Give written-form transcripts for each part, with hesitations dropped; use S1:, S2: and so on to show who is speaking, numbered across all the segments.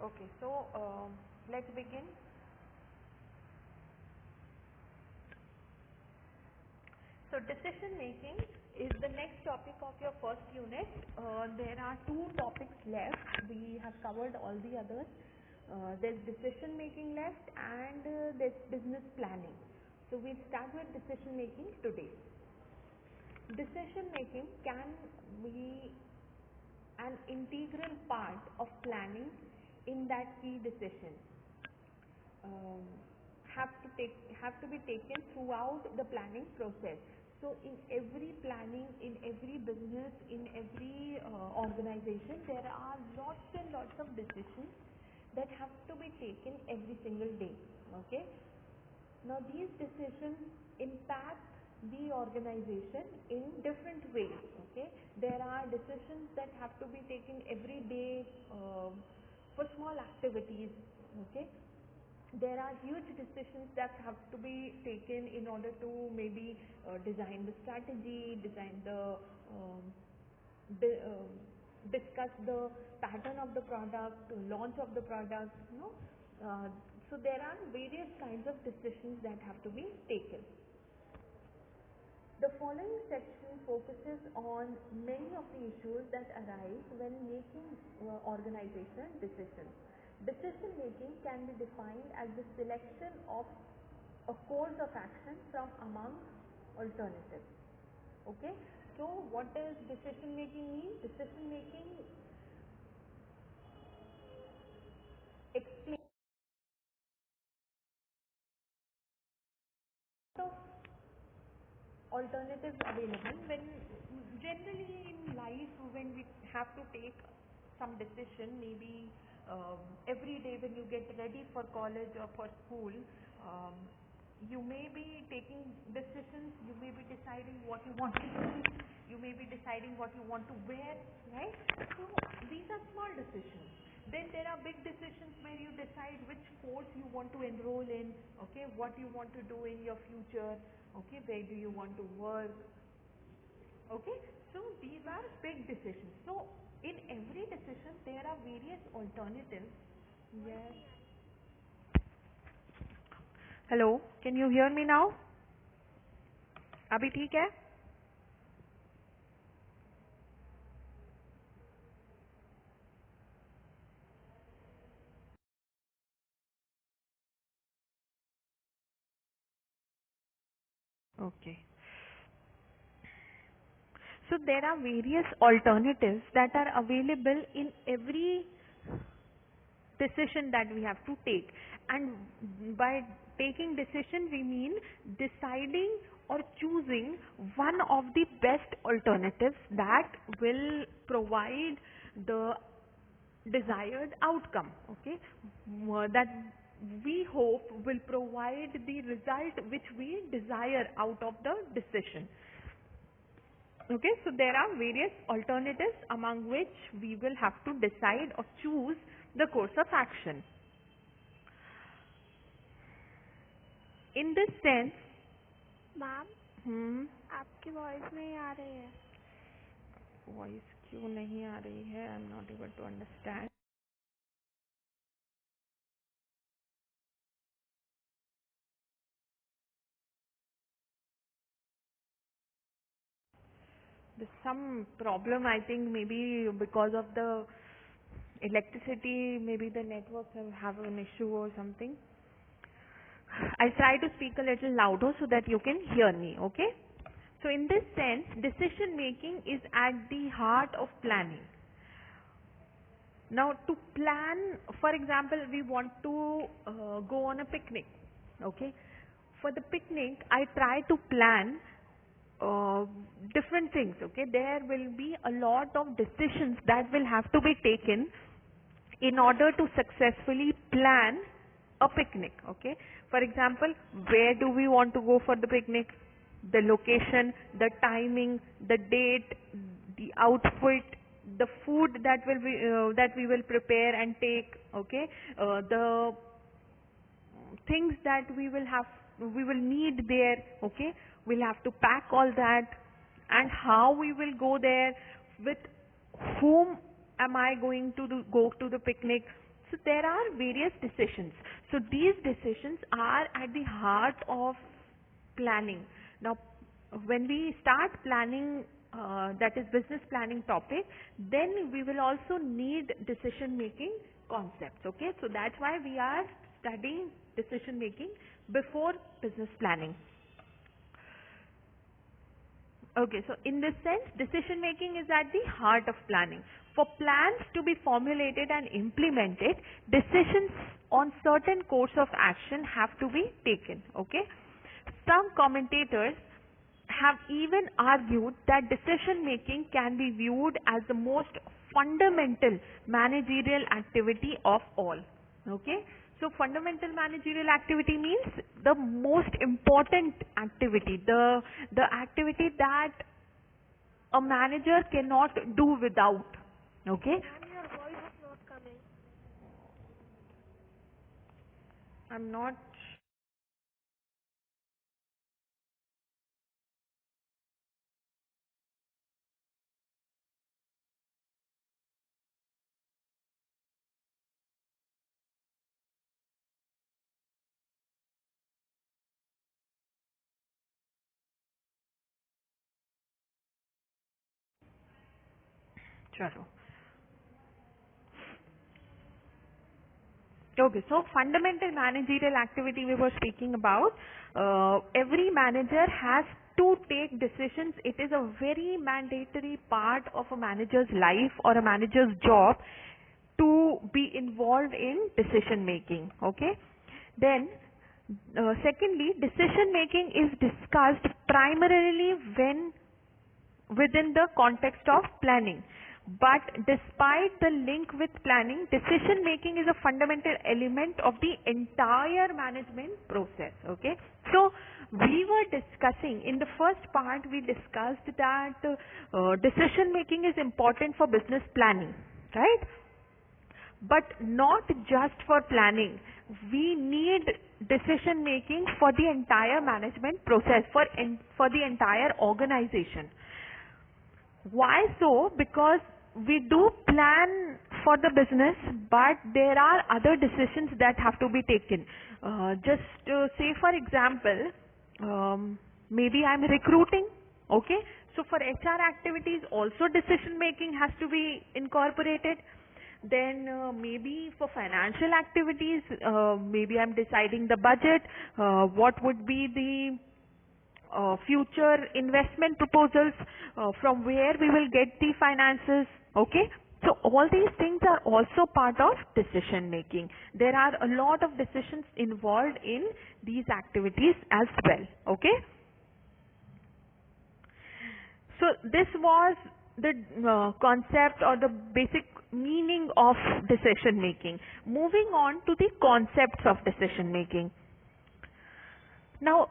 S1: Okay, so let's begin. So decision making is the next topic of your first unit. There are two topics left. We have covered all the others. There's decision making left and there's business planning. So we'll start with decision making today. Decision making can be an integral part of planning in that key decisions have to be taken throughout the planning process. So in every planning, in every business, in every organization, there are lots and lots of decisions that have to be taken every single day. Okay. Now these decisions impact the organization in different ways. Okay, there are decisions that have to be taken every day for small activities. Okay, there are huge decisions that have to be taken in order to maybe design the strategy, discuss the pattern of the product, launch of the product. So there are various kinds of decisions that have to be taken. The following section focuses on many of the issues that arise when making organizational decisions. Decision making can be defined as the selection of a course of action from among alternatives. Okay, so what does decision making mean? Decision making explains alternatives available when generally in life when we have to take some decision, maybe every day when you get ready for college or for school, you may be taking decisions, you may be deciding what you want to eat, you may be deciding what you want to wear, right? So these are small decisions. Then there are big decisions where you decide which course you want to enroll in, okay, what you want to do in your future, okay, where do you want to work, okay. So these are big decisions. So in every decision there are various alternatives. Yes. Hello, can you hear me now? अभी ठीक है? Okay. So there are various alternatives that are available in every decision that we have to take, and by taking decision we mean deciding or choosing one of the best alternatives that will provide the desired outcome, okay, that we hope will provide the result which we desire out of the decision. Okay, so there are various alternatives among which we will have to decide or choose the course of action. In this sense,
S2: ma'am आपकी voice नहीं आ रही है.
S1: Voice क्यों नहीं आ रही है? I am not able to understand. There's some problem, I think, maybe because of the electricity, maybe the network have an issue or something. I'll try to speak a little louder so that you can hear me, okay? So in this sense, decision making is at the heart of planning. Now to plan, for example, we want to go on a picnic, okay? For the picnic, I try to plan different things, okay? There will be a lot of decisions that will have to be taken in order to successfully plan a picnic, okay? For example, where do we want to go for the picnic? The location, the timing, the date, the outfit, the food that will be that we will prepare and take, okay? The things that we will need there, okay? We'll have to pack all that, and how we will go there, with whom am I going to go to the picnic. So there are various decisions. So these decisions are at the heart of planning. Now, when we start planning, that is business planning topic, then we will also need decision making concepts. Okay, so that's why we are studying decision making before business planning. Okay, so in this sense, decision making is at the heart of planning. For plans to be formulated and implemented, decisions on certain course of action have to be taken. Okay, some commentators have even argued that decision making can be viewed as the most fundamental managerial activity of all. Okay, so fundamental managerial activity means the most important activity, the activity that a manager cannot do without. Okay,
S2: Ma'am, your voice is not coming.
S1: I'm not. Chalo. Okay, so fundamental managerial activity we were speaking about. Every manager has to take decisions. It is a very mandatory part of a manager's life or a manager's job to be involved in decision making. Okay, then secondly, decision making is discussed primarily when within the context of planning. But despite the link with planning, decision making is a fundamental element of the entire management process. Okay, so we were discussing in the first part, we discussed that decision making is important for business planning, right? But not just for planning. We need decision making for the entire management process, for the entire organization. Why so? Because we do plan for the business, but there are other decisions that have to be taken. Just say for example, maybe I'm recruiting, okay? So for HR activities also decision making has to be incorporated. Then maybe for financial activities, maybe I'm deciding the budget, what would be the future investment proposals, from where we will get the finances. Okay, so all these things are also part of decision making. There are a lot of decisions involved in these activities as well. Okay, so this was the concept or the basic meaning of decision making. Moving on to the concepts of decision making. Now,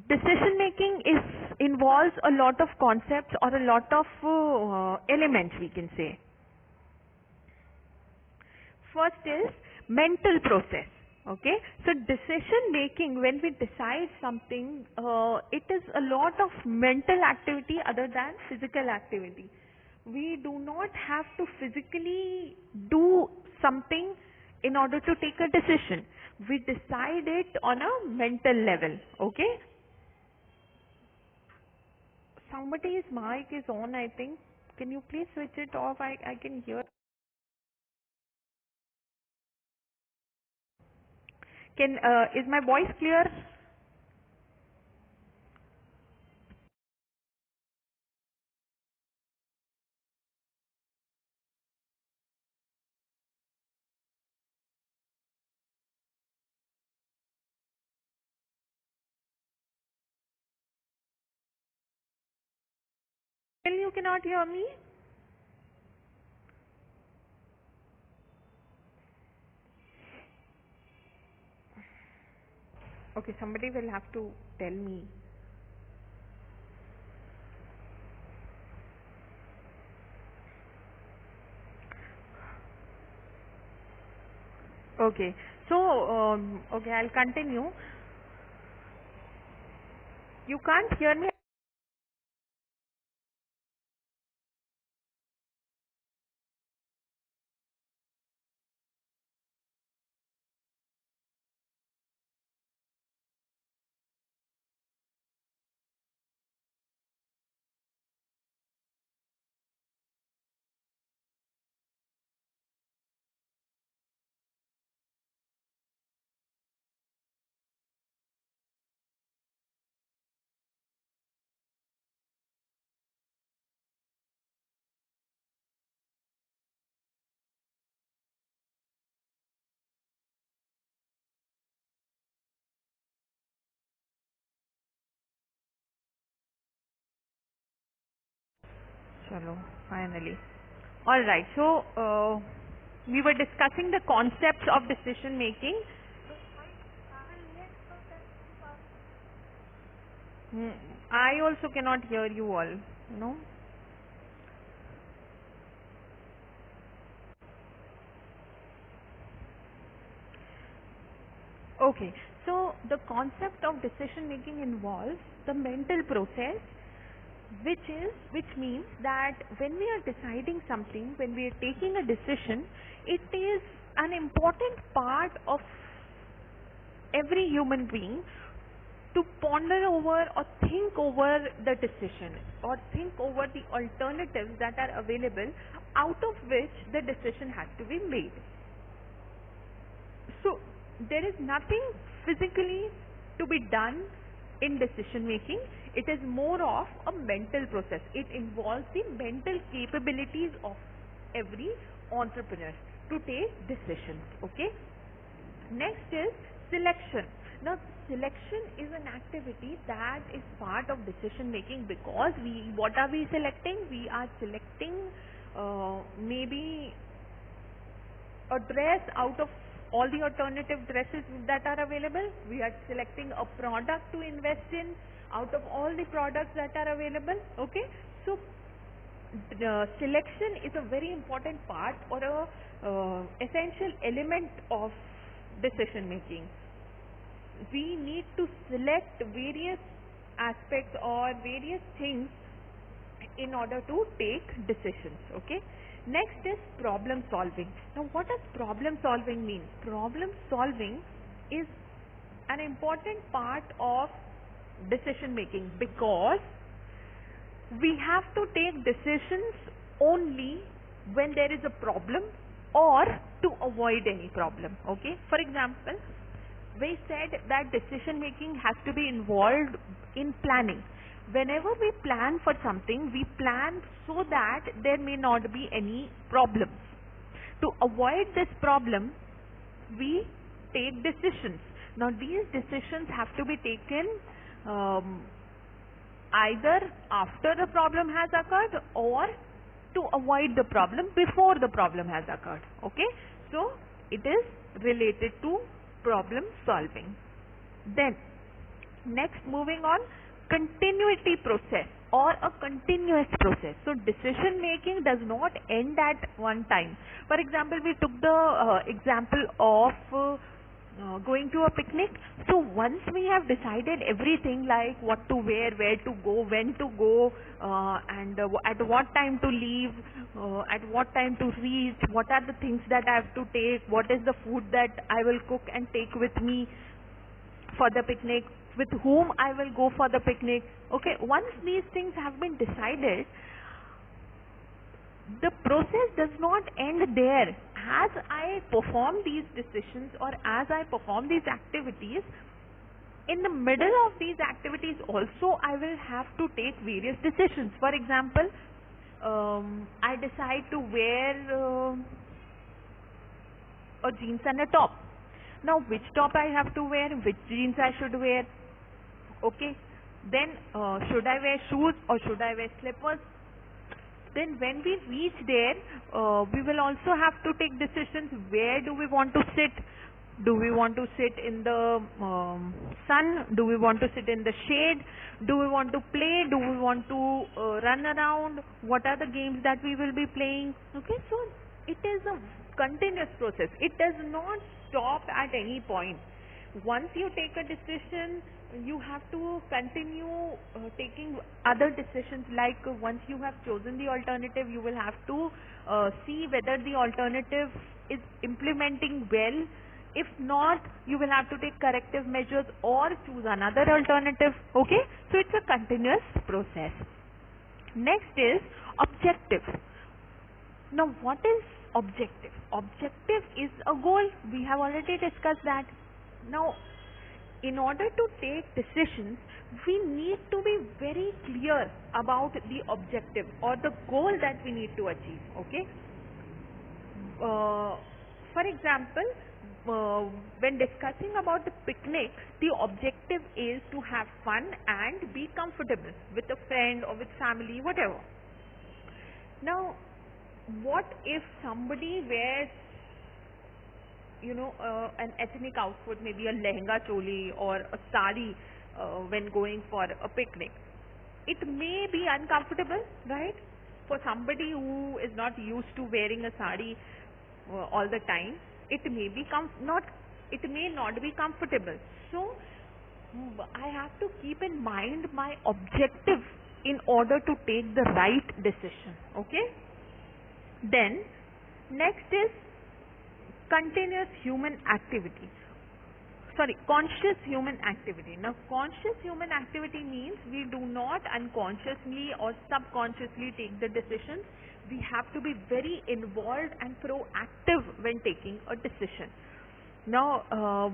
S1: decision making involves a lot of concepts or a lot of elements, we can say. First is mental process. Okay, so decision making, when we decide something, it is a lot of mental activity other than physical activity. We do not have to physically do something in order to take a decision. We decide it on a mental level. Okay, somebody's mic is on, I think. Can you please switch it off? I can hear. Is my voice clear? Still you cannot hear me? Okay, somebody will have to tell me. Okay, so okay, I'll continue. You can't hear me? Chalo, finally. All right. So we were discussing the concepts of decision making. Hmm, I also cannot hear you all. You know. Okay. So the concept of decision making involves the mental process, which means that when we are deciding something, when we are taking a decision, it is an important part of every human being to ponder over or think over the decision or think over the alternatives that are available, out of which the decision has to be made. So there is nothing physically to be done in decision making. It is more of a mental process. It involves the mental capabilities of every entrepreneur to take decisions. Okay. Next is selection. Now selection is an activity that is part of decision making, because what are we selecting? We are selecting maybe a dress out of all the alternative dresses that are available. We are selecting a product to invest in out of all the products that are available. Okay. So selection is a very important part or a essential element of decision making. We need to select various aspects or various things in order to take decisions. Okay. Next is problem solving. Now what does problem solving mean? Problem solving is an important part of decision making, because we have to take decisions only when there is a problem or to avoid any problem. Okay. For example, we said that decision making has to be involved in planning. Whenever we plan for something, we plan so that there may not be any problems. To avoid this problem, we take decisions. Now these decisions have to be taken either after the problem has occurred or to avoid the problem before the problem has occurred. Okay. So it is related to problem solving. Then next, moving on, continuity process or a continuous process. So decision making does not end at one time. For example, we took the example of going to a picnic. So once we have decided everything, like what to wear, where to go, when to go, and at what time to leave, at what time to reach, what are the things that I have to take, what is the food that I will cook and take with me for the picnic, with whom I will go for the picnic. Okay, once these things have been decided, the process does not end there. As I perform these decisions or as I perform these activities, in the middle of these activities also I will have to take various decisions. For example, I decide to wear a jeans and a top. Now which top I have to wear, which jeans I should wear. Okay. Then should I wear shoes or should I wear slippers? Then when we reach there, we will also have to take decisions. Where do we want to sit? Do we want to sit in the sun? Do we want to sit in the shade? Do we want to play? Do we want to run around? What are the games that we will be playing? Okay, so it is a continuous process. It does not stop at any point. Once you take a decision, you have to continue taking other decisions. Like once you have chosen the alternative, you will have to see whether the alternative is implementing well. If not, you will have to take corrective measures or choose another alternative. Okay, so it's a continuous process. Next is objective. Now what is objective? Objective is a goal. We have already discussed that. Now in order to take decisions, we need to be very clear about the objective or the goal that we need to achieve. Okay. For example, when discussing about the picnic, the objective is to have fun and be comfortable with a friend or with family, whatever. Now, what if somebody wears, an ethnic outfit, maybe a lehenga choli or a sari when going for a picnic? It may be uncomfortable, right? For somebody who is not used to wearing a sari all the time, it may be it may not be comfortable. So I have to keep in mind my objective in order to take the right decision. Okay. Then next is continuous human activity. Conscious human activity. Now, conscious human activity means we do not unconsciously or subconsciously take the decisions. We have to be very involved and proactive when taking a decision. Now,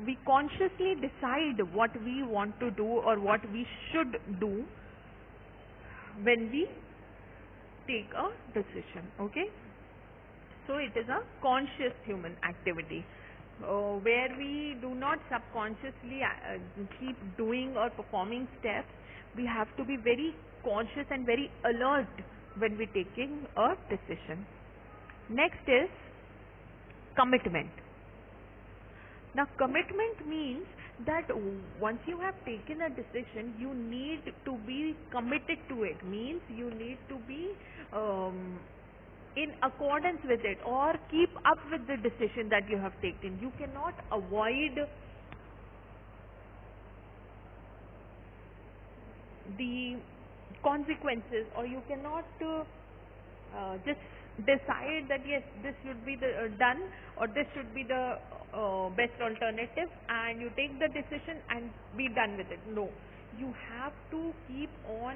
S1: we consciously decide what we want to do or what we should do when we take a decision. Okay. So it is a conscious human activity. Where we do not subconsciously keep doing or performing steps. We have to be very conscious and very alert when we're taking a decision. Next is commitment. Now, commitment means that once you have taken a decision, you need to be committed to it. Means you need to be in accordance with it or keep up with the decision that you have taken. You cannot avoid the consequences, or you cannot just decide that yes, this should be the done or this should be the best alternative, and you take the decision and be done with it. No, you have to keep on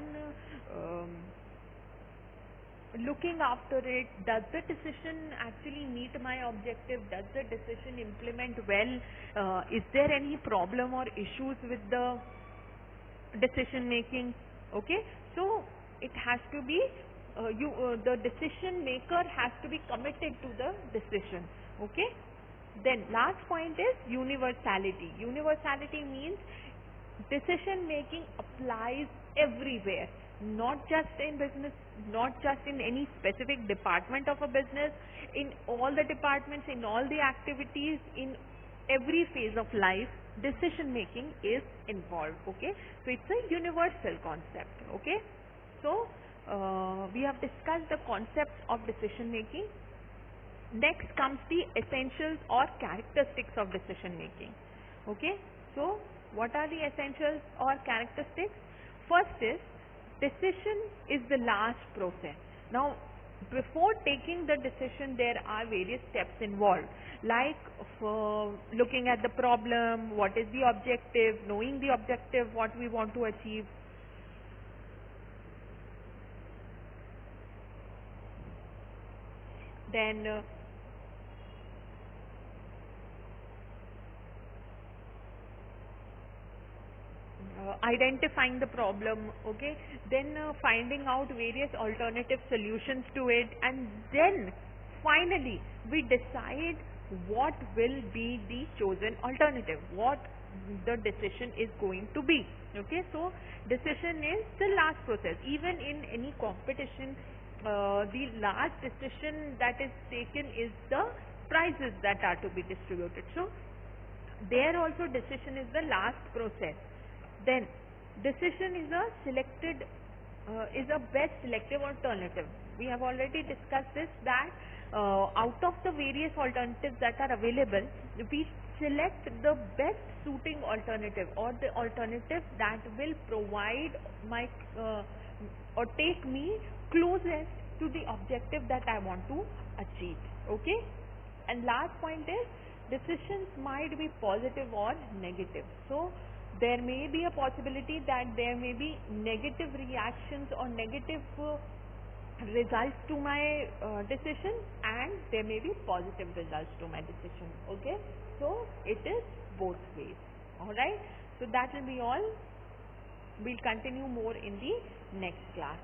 S1: looking after it. Does the decision actually meet my objective? Does the decision implement well? Is there any problem or issues with the decision making? Okay, so it has to be the decision maker has to be committed to the decision. Okay. Then last point is universality. Universality means decision making applies everywhere, not just in business, not just in any specific department of a business, in all the departments, in all the activities, in every phase of life, decision making is involved. Okay, so it's a universal concept. Okay, so we have discussed the concepts of decision making. Next comes the essentials or characteristics of decision making. Okay, so what are the essentials or characteristics? First is decision is the last process. Now, before taking the decision, there are various steps involved, like looking at the problem, what is the objective, knowing the objective, what we want to achieve. Then identifying the problem, okay, then finding out various alternative solutions to it, and then finally we decide what will be the chosen alternative, what the decision is going to be. Okay, so decision is the last process. Even in any competition, the last decision that is taken is the prizes that are to be distributed. So there also decision is the last process. Then decision is a best selective alternative. We have already discussed this, that out of the various alternatives that are available, we select the best suiting alternative, or the alternative that will provide my or take me closest to the objective that I want to achieve. Okay, and last point is decisions might be positive or negative. So there may be a possibility that there may be negative reactions or negative results to my decision, and there may be positive results to my decision. Okay, so it is both ways. Alright, so that will be all. We'll continue more in the next class.